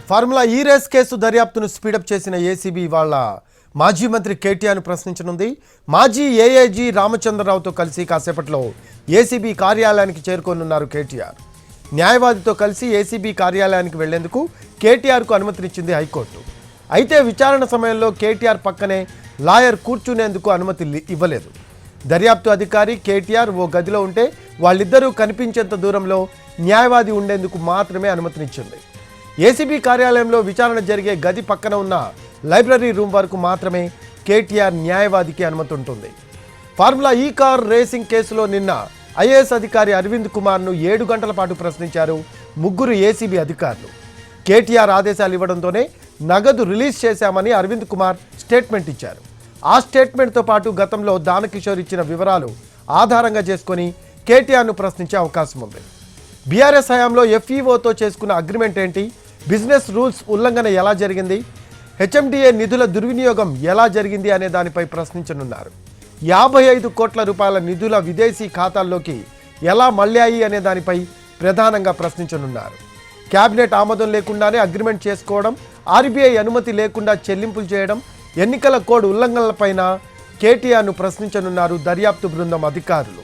Formula ఈ race case దర్యాప్తును speedup చేసిన ఏసీబీ వాళ్ళ మాజీ మంత్రి కేటీఆర్ను ప్రశ్నించనుంది. మాజీ ఏఏజీ రామచంద్రరావుతో కలిసి కాసేపట్లో ఏసీబీ కార్యాలయానికి చేరుకోనున్నారు కేటీఆర్. న్యాయవాదితో కలిసి ఏసీబీ కార్యాలయానికి వెళ్లేందుకు కేటీఆర్కు అనుమతినిచ్చింది హైకోర్టు. అయితే విచారణ సమయంలో కేటీఆర్ పక్కనే లాయర్ కూర్చునేందుకు అనుమతి ఇవ్వలేదు. దర్యాప్తు అధికారి కేటీఆర్ ఓ గదిలో ఉంటే వాళ్ళిద్దరూ కనిపించేంత దూరంలో న్యాయవాది ఉండేందుకు మాత్రమే అనుమతినిచ్చింది. ఏసీబీ కార్యాలయంలో విచారణ జరిగే గది పక్కన ఉన్న లైబ్రరీ రూమ్ వరకు మాత్రమే కేటీఆర్ న్యాయవాదికి అనుమతి ఉంటుంది. ఫార్ములా ఈ కార్ రేసింగ్ కేసులో నిన్న ఐఏఎస్ అధికారి అరవింద్ కుమార్ను 7 గంటల పాటు ప్రశ్నించారు ముగ్గురు ఏసీబీ అధికారులు. కేటీఆర్ ఆదేశాలు ఇవ్వడంతోనే నగదు రిలీజ్ చేశామని అరవింద్ కుమార్ స్టేట్మెంట్ ఇచ్చారు. ఆ స్టేట్మెంట్తో పాటు గతంలో దానకిషోర్ ఇచ్చిన వివరాలు ఆధారంగా చేసుకొని కేటీఆర్ను ప్రశ్నించే అవకాశం ఉంది. బీఆర్ఎస్ హయాంలో ఎఫ్ఈఓతో చేసుకున్న అగ్రిమెంట్ ఏంటి, బిజినెస్ రూల్స్ ఉల్లంఘన ఎలా జరిగింది, హెచ్ఎండిఏ నిధుల దుర్వినియోగం ఎలా జరిగింది అనే దానిపై ప్రశ్నించనున్నారు. 55 కోట్ల రూపాయల నిధుల విదేశీ ఖాతాల్లోకి ఎలా మళ్ళాయి అనే దానిపై ప్రధానంగా ప్రశ్నించనున్నారు. కేబినెట్ ఆమోదం లేకుండానే అగ్రిమెంట్ చేసుకోవడం, ఆర్బీఐ అనుమతి లేకుండా చెల్లింపులు చేయడం, ఎన్నికల కోడ్ ఉల్లంఘనలపైన కేటీఆర్ను ప్రశ్నించనున్నారు దర్యాప్తు బృందం అధికారులు.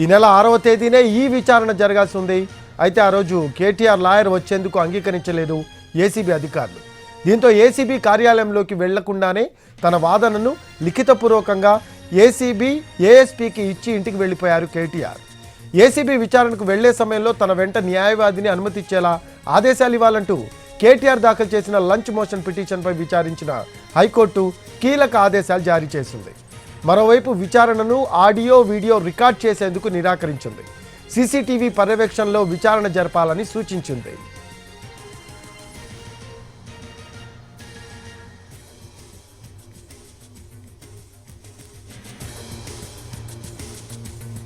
ఈ నెల 6వ తేదీనే ఈ విచారణ జరగాల్సి ఉంది. అయితే ఆ రోజు కేటీఆర్ లాయర్ వచ్చేందుకు అంగీకరించలేదు ఏసీబీ అధికారులు. దీంతో ఏసీబీ కార్యాలయంలోకి వెళ్లకుండానే తన వాదనను లిఖితపూర్వకంగా ఏసీబీ ఏఎస్పీకి ఇచ్చి ఇంటికి వెళ్లిపోయారు కేటీఆర్. ఏసీబీ విచారణకు వెళ్లే సమయంలో తన వెంట న్యాయవాదిని అనుమతిచ్చేలా ఆదేశాలు ఇవ్వాలంటూ కేటీఆర్ దాఖలు చేసిన లంచ్ మోషన్ పిటిషన్పై విచారించిన హైకోర్టు కీలక ఆదేశాలు జారీ చేసింది. మరోవైపు విచారణను ఆడియో వీడియో రికార్డ్ చేసేందుకు నిరాకరించింది. సీసీటీవీ పర్యవేక్షణలో విచారణ జరపాలని సూచించింది.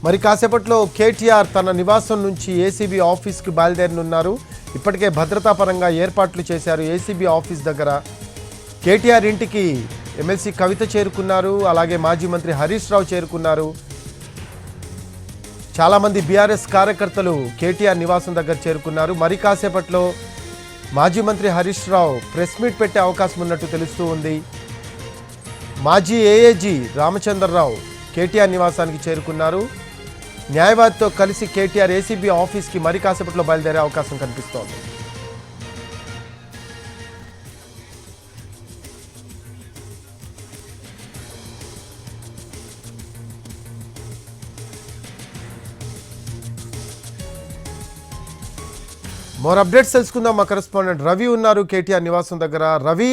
మరి కాసేపట్లో కేటీఆర్ తన నివాసం నుంచి ఏసీబీ ఆఫీస్కి బయలుదేరనున్నారు. ఇప్పటికే భద్రతా పరంగా ఏర్పాట్లు చేశారు. ఏసీబీ ఆఫీస్ దగ్గర కేటీఆర్ ఇంటికి ఎమ్మెల్సీ కవిత చేరుకున్నారు. అలాగే మాజీ మంత్రి హరీష్ రావు చేరుకున్నారు. చాలామంది బీఆర్ఎస్ కార్యకర్తలు కేటీఆర్ నివాసం దగ్గర చేరుకున్నారు. మరి కాసేపట్లో మాజీ మంత్రి హరీష్ రావు ప్రెస్ మీట్ పెట్టే అవకాశం ఉన్నట్టు తెలుస్తూ ఉంది. మాజీ ఏఏజీ రామచంద్రరావు కేటీఆర్ నివాసానికి చేరుకున్నారు. న్యాయవాదితో కలిసి కేటీఆర్ ఏసీబీ ఆఫీస్కి మరి కాసేపట్లో బయలుదేరే అవకాశం కనిపిస్తోంది. మోర్ అప్డేట్స్ తెలుసుకుందాం. మా కరెస్పాండెంట్ రవి ఉన్నారు కేటీఆర్ నివాసం దగ్గర. రవి,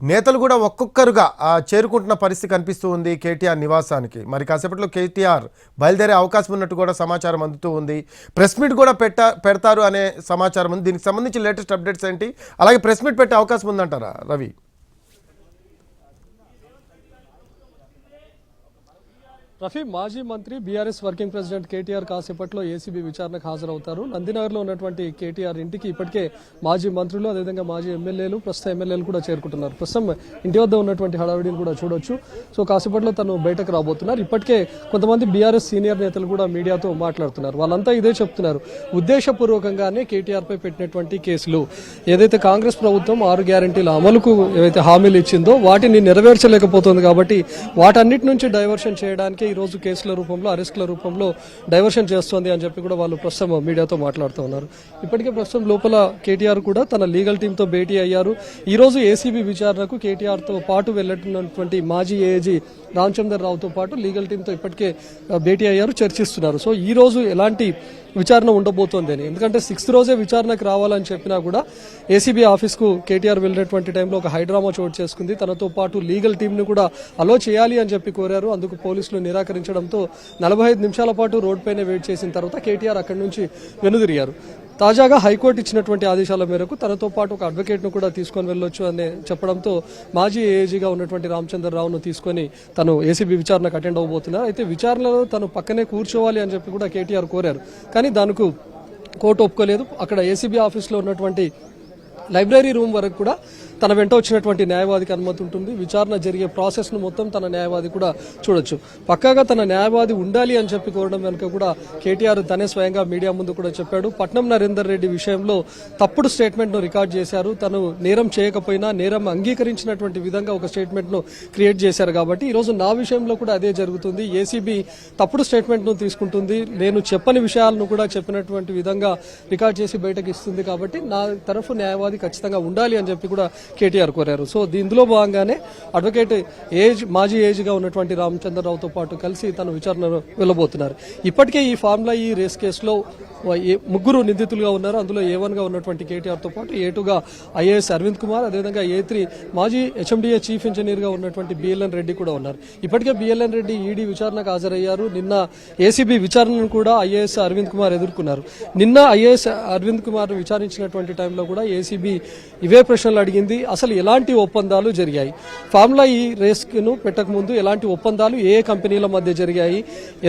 నేతలు కూడా ఒక్కొక్కరుగా చేరుకుంటున్న పరిస్థితి కనిపిస్తూ ఉంది కేటీఆర్ నివాసానికి. మరి కాసేపట్లో కేటీఆర్ బయలుదేరే అవకాశం ఉన్నట్టు కూడా సమాచారం అందుతూ ఉంది. ప్రెస్ మీట్ కూడా పెడతారు అనే సమాచారం ఉంది. దీనికి సంబంధించి లేటెస్ట్ అప్డేట్స్ ఏంటి, అలాగే ప్రెస్ మీట్ పెట్టే అవకాశం ఉందంటారా రవి? రఫీ, మాజీ మంత్రి బీఆర్ఎస్ వర్కింగ్ ప్రెసిడెంట్ కేటీఆర్ కాసేపట్లో ఏసీబీ విచారణకు హాజరవుతారు. నందినగర్లో ఉన్నటువంటి కేటీఆర్ ఇంటికి ఇప్పటికే మాజీ మంత్రులు, అదేవిధంగా మాజీ ఎమ్మెల్యేలు, ప్రస్తుత ఎమ్మెల్యేలు కూడా చేరుకుంటున్నారు. ప్రస్తుతం ఇంటి వద్ద ఉన్నటువంటి హడావిడిని కూడా చూడొచ్చు. సో కాసేపట్లో తను బయటకు రాబోతున్నారు. ఇప్పటికే కొంతమంది బీఆర్ఎస్ సీనియర్ నేతలు కూడా మీడియాతో మాట్లాడుతున్నారు. వాళ్ళంతా ఇదే చెప్తున్నారు, ఉద్దేశపూర్వకంగానే కేటీఆర్ పై పెట్టినటువంటి కేసులు ఏదైతే కాంగ్రెస్ ప్రభుత్వం 6 గ్యారంటీల అమలుకు ఏవైతే హామీలు ఇచ్చిందో వాటిని నెరవేర్చలేకపోతుంది కాబట్టి వాటన్నిటి నుంచి డైవర్షన్ చేయడానికి ఈరోజు కేసుల రూపంలో, అరెస్టుల రూపంలో డైవర్షన్ చేస్తోంది అని చెప్పి కూడా వాళ్ళు ప్రస్తుతం మీడియాతో మాట్లాడుతూ ఉన్నారు. ఇప్పటికే ప్రస్తుతం లోపల కేటీఆర్ కూడా తన లీగల్ టీంతో భేటీ అయ్యారు. ఈ రోజు ఏసీబీ విచారణకు కేటీఆర్తో పాటు వెళ్ళినటువంటి మాజీ ఏఏజీ రామచంద్రరావుతో పాటు లీగల్ టీంతో ఇప్పటికే భేటీ అయ్యారు, చర్చిస్తున్నారు. సో ఈ రోజు ఎలాంటి విచారణ ఉండబోతోంది అని, ఎందుకంటే 6th రోజే విచారణకు రావాలని చెప్పినా కూడా ఏసీబీ ఆఫీస్కు కేటీఆర్ వెళ్ళినటువంటి టైంలో ఒక హైడ్రామా చోటు చేసుకుంది. తనతో పాటు లీగల్ టీంను కూడా అలో చేయాలి అని చెప్పి కోరారు. అందుకు పోలీసులు నిరాకరించడంతో 45 నిమిషాల పాటు రోడ్డుపైనే వెయిట్ చేసిన తర్వాత కేటీఆర్ అక్కడి నుంచి వెనుదిరిగారు. తాజాగా హైకోర్టు ఇచ్చినటువంటి ఆదేశాల మేరకు తనతో పాటు ఒక అడ్వకేట్ను కూడా తీసుకొని వెళ్ళొచ్చు అని చెప్పడంతో మాజీ ఏఏజీగా ఉన్నటువంటి రామచంద్రరావును తీసుకొని తను ఏసీబీ విచారణకు అటెండ్ అవబోతున్నారు. అయితే విచారణలో తను పక్కనే కూర్చోవాలి అని చెప్పి కూడా కేటీఆర్ కోరారు. కానీ దానికి కోర్టు ఒప్పుకోలేదు. అక్కడ ఏసీబీ ఆఫీస్లో ఉన్నటువంటి లైబ్రరీ రూమ్ వరకు కూడా తన వెంట వచ్చినటువంటి న్యాయవాదికి అనుమతి ఉంటుంది. విచారణ జరిగే ప్రాసెస్ను మొత్తం తన న్యాయవాది కూడా చూడొచ్చు. పక్కాగా తన న్యాయవాది ఉండాలి అని చెప్పి కోరడం వెనుక కూడా కేటీఆర్ తనే స్వయంగా మీడియా ముందు కూడా చెప్పాడు. పట్నం నరేందర్ రెడ్డి విషయంలో తప్పుడు స్టేట్మెంట్ను రికార్డ్ చేశారు. తను నేరం చేయకపోయినా నేరం అంగీకరించినటువంటి విధంగా ఒక స్టేట్మెంట్ను క్రియేట్ చేశారు. కాబట్టి ఈరోజు నా విషయంలో కూడా అదే జరుగుతుంది. ఏసీబీ తప్పుడు స్టేట్మెంట్ను తీసుకుంటుంది. నేను చెప్పని విషయాలను కూడా చెప్పినటువంటి విధంగా రికార్డ్ చేసి బయటకు ఇస్తుంది. కాబట్టి నా తరఫు న్యాయవాది ఖచ్చితంగా ఉండాలి అని చెప్పి కూడా కేటీఆర్ కోరారు. సో ఇందులో భాగంగానే అడ్వకేట్ మాజీ ఏజ్గా ఉన్నటువంటి రామచంద్రరావుతో పాటు కలిసి తన విచారణను వెళ్ళబోతున్నారు. ఇప్పటికే ఈ ఫార్ములా ఈ రేస్ కేసులో ముగ్గురు నిందితులుగా ఉన్నారు. అందులో A1గా ఉన్నటువంటి కేటీఆర్తో పాటు A2గా IAS అరవింద్ కుమార్, అదేవిధంగా A3 మాజీ HMDA చీఫ్ ఇంజనీర్గా ఉన్నటువంటి BLN రెడ్డి కూడా ఉన్నారు. ఇప్పటికే BLN రెడ్డి ఈడీ విచారణకు హాజరయ్యారు. నిన్న ఏసీబీ విచారణను కూడా IAS అరవింద్ కుమార్ ఎదుర్కొన్నారు. నిన్న IAS అరవింద్ కుమార్ విచారించినటువంటి టైంలో కూడా ఏసీబీ ఇవే ప్రశ్నలు అడిగింది. అసలు ఎలాంటి ఒప్పందాలు జరిగాయి, ఫార్ములా ఈ రేస్ను పెట్టకముందు ఎలాంటి ఒప్పందాలు ఏ కంపెనీల మధ్య జరిగాయి,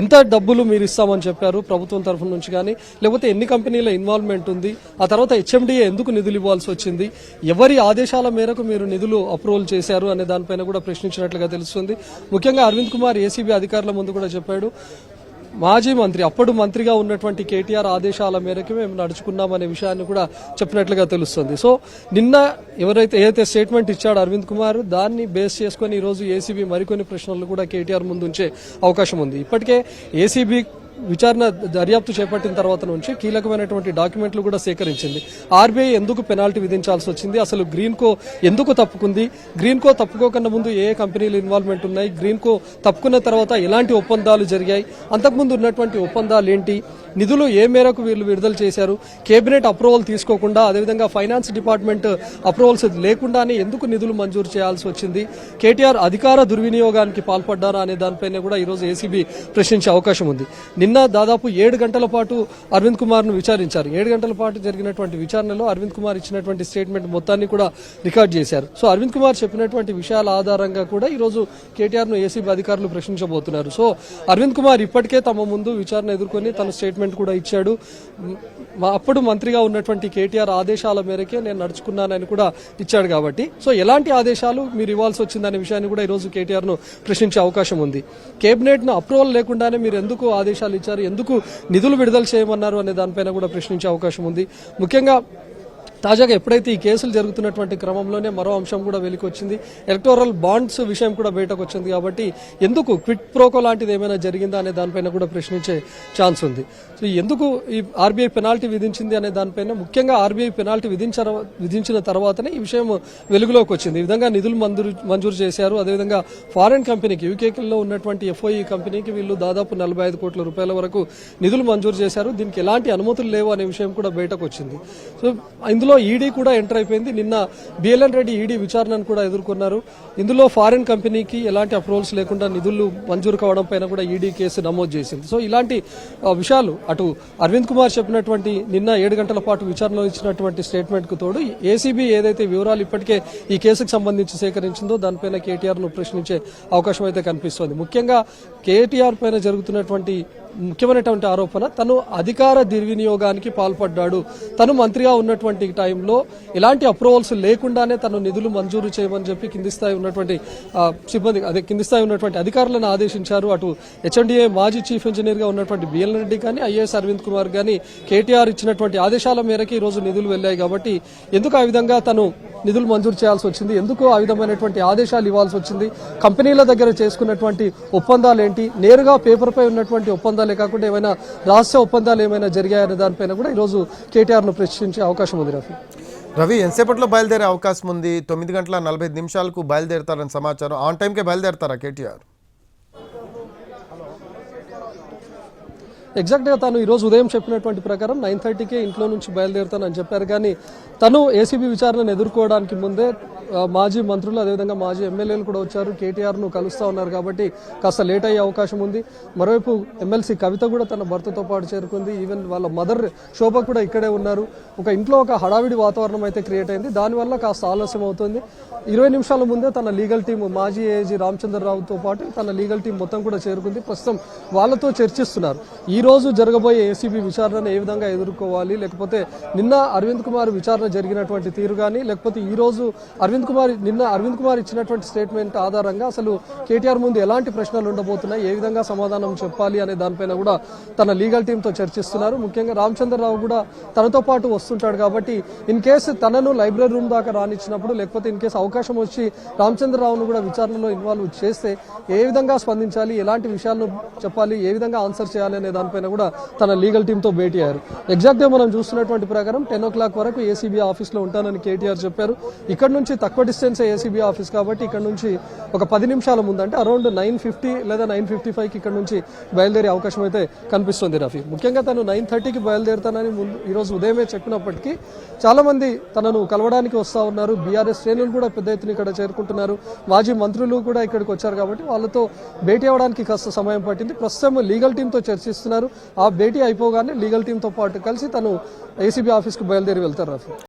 ఎంత డబ్బులు మీరు ఇస్తామని చెప్పారు ప్రభుత్వం తరఫు నుంచి కానీ, లేకపోతే ఎన్ని కంపెనీల ఇన్వాల్వ్మెంట్ ఉంది, ఆ తర్వాత HMDA ఎందుకు నిధులు ఇవ్వాల్సి వచ్చింది, ఎవరి ఆదేశాల మేరకు మీరు నిధులు అప్రూవల్ చేశారు అనే దానిపైన కూడా ప్రశ్నించినట్లుగా తెలుస్తుంది. ముఖ్యంగా అరవింద్ కుమార్ ఏసీబీ అధికారుల ముందు కూడా చెప్పాడు, మాజీ మంత్రి అప్పుడు మంత్రిగా ఉన్నటువంటి కేటీఆర్ ఆదేశాల మేరకు మేము నడుచుకున్నామనే విషయాన్ని కూడా చెప్పినట్లుగా తెలుస్తుంది. సో నిన్న ఏదైతే స్టేట్మెంట్ ఇచ్చాడో అరవింద్ కుమార్, దాన్ని బేస్ చేసుకుని ఈరోజు ఏసీబీ మరికొన్ని ప్రశ్నలు కూడా కేటీఆర్ ముందు ఉంచే అవకాశం ఉంది. ఇప్పటికే ఏసీబీ విచారణ దర్యాప్తు చేపట్టిన తర్వాత నుంచి కీలకమైనటువంటి డాక్యుమెంట్లు కూడా సేకరించింది. ఆర్బీఐ ఎందుకు పెనాల్టీ విధించాల్సి వచ్చింది, అసలు గ్రీన్కో ఎందుకు తప్పుకుంది, గ్రీన్కో తప్పుకోకుండా ముందు ఏ కంపెనీలు ఇన్వాల్వ్మెంట్ ఉన్నాయి, గ్రీన్కో తప్పుకున్న తర్వాత ఎలాంటి ఒప్పందాలు జరిగాయి, అంతకుముందు ఉన్నటువంటి ఒప్పందాలు ఏంటి, నిధులు ఏ మేరకు వీళ్ళు విడుదల చేశారు, కేబినెట్ అప్రూవల్ తీసుకోకుండా అదేవిధంగా ఫైనాన్స్ డిపార్ట్మెంట్ అప్రూవల్స్ లేకుండానే ఎందుకు నిధులు మంజూరు చేయాల్సి వచ్చింది, కేటీఆర్ అధికార దుర్వినియోగానికి పాల్పడ్డారా అనే దానిపైన కూడా ఈరోజు ఏసీబీ ప్రశ్నించే అవకాశం ఉంది. నిన్న దాదాపు 7 గంటల పాటు అరవింద్ కుమార్ ను విచారించారు. 7 గంటల పాటు జరిగినటువంటి విచారణలో అరవింద్ కుమార్ ఇచ్చినటువంటి స్టేట్మెంట్ మొత్తాన్ని కూడా రికార్డ్ చేశారు. సో అరవింద్ కుమార్ చెప్పినటువంటి విషయాల ఆధారంగా కూడా ఈరోజు కేటీఆర్ ను ఏసీబీ అధికారులు ప్రశ్నించబోతున్నారు. సో అరవింద్ కుమార్ ఇప్పటికే తమ ముందు విచారణ ఎదుర్కొని తన స్టేట్మెంట్ కూడా ఇచ్చాడు. అప్పుడు మంత్రిగా ఉన్నటువంటి కేటీఆర్ ఆదేశాల మేరకే నేను నడుచుకున్నానని కూడా ఇచ్చాడు. కాబట్టి సో ఎలాంటి ఆదేశాలు మీరు ఇవ్వాల్సి వచ్చిందనే విషయాన్ని కూడా ఈరోజు కేటీఆర్ ను ప్రశ్నించే అవకాశం ఉంది. కేబినెట్ ను అప్రూవల్ లేకుండానే మీరు ఎందుకు ఆదేశాలు ఇచ్చారు, ఎందుకు నిధులు విడుదల చేయమన్నారు అనే దానిపైన కూడా ప్రశ్నించే అవకాశం ఉంది. ముఖ్యంగా తాజాగా ఎప్పుడైతే ఈ కేసులు జరుగుతున్నటువంటి క్రమంలోనే మరో అంశం కూడా వెలికొచ్చింది. ఎలక్టోరల్ బాండ్స్ విషయం కూడా బయటకు వచ్చింది. కాబట్టి ఎందుకు క్విట్ ప్రోకో లాంటిది ఏమైనా జరిగిందా అనే దానిపైన కూడా ప్రశ్నించే ఛాన్స్ ఉంది. సో ఎందుకు ఈ ఆర్బీఐ పెనాల్టీ విధించింది అనే దానిపైన, ముఖ్యంగా ఆర్బీఐ పెనాల్టీ విధించిన తర్వాతనే ఈ విషయం వెలుగులోకి వచ్చింది. ఈ విధంగా నిధులు మంజూరు చేశారు. అదేవిధంగా ఫారెన్ కంపెనీకి, యూకేలో ఉన్నటువంటి FOE కంపెనీకి వీళ్ళు దాదాపు 45 కోట్ల రూపాయల వరకు నిధులు మంజూరు చేశారు. దీనికి ఎలాంటి అనుమతులు లేవు అనే విషయం కూడా బయటకు వచ్చింది. సో ఇందులో ఈడీ కూడా ఎంటర్ అయిపోయింది. నిన్న BLN రెడ్డి ఈడీ విచారణను కూడా ఎదుర్కొన్నారు. ఇందులో ఫారిన్ కంపెనీకి ఎలాంటి అప్రూవల్స్ లేకుండా నిధులు మంజూరు కావడం పైన కూడా ఈడీ కేసు నమోదు చేసింది. సో ఇలాంటి విషయాలు అటు అరవింద్ కుమార్ చెప్పినటువంటి నిన్న 7 గంటల పాటు విచారణలో ఇచ్చినటువంటి స్టేట్మెంట్ కు తోడు ఏసీబీ ఏదైతే వివరాలు ఇప్పటికే ఈ కేసుకు సంబంధించి సేకరించిందో దానిపైన కేటీఆర్ ను ప్రశ్నించే అవకాశం అయితే కనిపిస్తోంది. ముఖ్యంగా కేటీఆర్ పైన జరుగుతున్నటువంటి ముఖ్యమైనటువంటి ఆరోపణ, తను అధికార దుర్వినియోగానికి పాల్పడ్డాడు. తను మంత్రిగా ఉన్నటువంటి టైంలో ఎలాంటి అప్రూవల్స్ లేకుండానే తను నిధులు మంజూరు చేయమని చెప్పి కింది స్థాయి ఉన్నటువంటి సిబ్బంది, అదే కింది స్థాయి ఉన్నటువంటి అధికారులను ఆదేశించారు. అటు HMDA మాజీ చీఫ్ ఇంజనీర్ గా ఉన్నటువంటి BLN రెడ్డి కానీ, IAS అరవింద్ కుమార్ కానీ కేటీఆర్ ఇచ్చినటువంటి ఆదేశాల మేరకు ఈ రోజు నిధులు వెళ్లాయి. కాబట్టి ఎందుకు ఆ విధంగా తను నిధులు మంజూరు చేయాల్సి వచ్చింది, ఎందుకు ఆ విధమైనటువంటి ఆదేశాలు ఇవ్వాల్సి వచ్చింది, కంపెనీల దగ్గర చేసుకున్నటువంటి ఒప్పందాలు ఏంటి, నేరుగా పేపర్ పై ఉన్నటువంటి ఒప్పందాలే కాకుండా ఏమైనా రహస్య ఒప్పందాలు ఏమైనా జరిగాయనే దానిపైన కూడా ఈరోజు కేటీఆర్ ను ప్రశ్నించే అవకాశం ఉంది. రవి ఎంతసేపట్లో బయలుదేరే అవకాశం ఉంది? 9:45 బయలుదేరతారని సమాచారం. ఆన్ టైంకే బయలుదేరతారా కేటీఆర్? ఎగ్జాక్ట్గా తను ఈరోజు ఉదయం చెప్పినటువంటి ప్రకారం 9:30కే ఇంట్లో నుంచి బయలుదేరుతానని చెప్పారు. కానీ తను ఏసీబీ విచారణను ఎదుర్కోవడానికి ముందే మాజీ మంత్రులు అదేవిధంగా మాజీ ఎమ్మెల్యేలు కూడా వచ్చారు, కేటీఆర్ను కలుస్తూ ఉన్నారు. కాబట్టి కాస్త లేట్ అయ్యే అవకాశం ఉంది. మరోవైపు ఎమ్మెల్సీ కవిత కూడా తన భర్తతో పాటు చేరుకుంది. ఈవెన్ వాళ్ళ మదర్ శోభ కూడా ఇక్కడే ఉన్నారు. ఇంట్లో ఒక హడావిడి వాతావరణం అయితే క్రియేట్ అయింది. దానివల్ల కాస్త ఆలస్యం అవుతుంది. 20 నిమిషాల ముందే తన లీగల్ టీం, మాజీ ఏజీ రామచంద్రరావుతో పాటు తన లీగల్ టీం మొత్తం కూడా చేరుకుంది. ప్రస్తుతం వాళ్ళతో చర్చిస్తున్నారు. ఈ రోజు జరగబోయే ఏసీబీ విచారణను ఏ విధంగా ఎదుర్కోవాలి, లేకపోతే నిన్న అరవింద్ కుమార్ విచారణ జరిగినటువంటి తీరు కానీ, లేకపోతే ఈ రోజు అరవింద్ నిన్న అరవింద్ కుమార్ ఇచ్చినటువంటి స్టేట్మెంట్ ఆధారంగా అసలు కేటీఆర్ ముందు ఎలాంటి ప్రశ్నలు ఉండబోతున్నాయి, ఏ విధంగా సమాధానం చెప్పాలి అనే దానిపైన కూడా తన లీగల్ టీంతో చర్చిస్తున్నారు. ముఖ్యంగా రామచంద్రరావు కూడా తనతో పాటు వస్తుంటాడు కాబట్టి ఇన్ కేసు తనను లైబ్రరీ రూమ్ దాకా రానిచ్చినప్పుడు, లేకపోతే ఇన్ కేసు అవకాశం వచ్చి రామచంద్రరావును కూడా విచారణలో ఇన్వాల్వ్ చేస్తే ఏ విధంగా స్పందించాలి, ఎలాంటి విషయాలను చెప్పాలి, ఏ విధంగా ఆన్సర్ చేయాలి అనే దానిపైన కూడా తన లీగల్ టీంతో భేటీ అయ్యారు. ఎగ్జాక్ట్గా మనం చూస్తున్నటువంటి ప్రకారం 10 o'clock వరకు ఏసీబీ ఆఫీస్లో ఉంటానని కేటీఆర్ చెప్పారు. ఇక్కడ నుంచి తక్కువ డిస్టెన్స్ ఏసీబీ ఆఫీస్ కాబట్టి ఇక్కడ నుంచి ఒక 10 నిమిషాల ముందు అంటే అరౌండ్ 9:50 లేదా 9:55కి ఇక్కడ నుంచి బయలుదేరే అవకాశం అయితే కనిపిస్తుంది రఫీ. ముఖ్యంగా తను 9:30కి బయలుదేరుతానని ఈరోజు ఉదయమే చెప్పినప్పటికీ చాలా మంది తనను కలవడానికి వస్తూ ఉన్నారు. బీఆర్ఎస్ శ్రేణులు కూడా పెద్ద ఎత్తున ఇక్కడ చేరుకుంటున్నారు. మాజీ మంత్రులు కూడా ఇక్కడికి వచ్చారు కాబట్టి వాళ్ళతో భేటీ అవ్వడానికి కాస్త సమయం పట్టింది. ప్రస్తుతం లీగల్ టీంతో చర్చిస్తున్నారు. ఆ భేటీ అయిపోగానే లీగల్ టీంతో పాటు కలిసి తను ఏసీబీ ఆఫీస్కి బయలుదేరి వెళ్తారు రఫీ.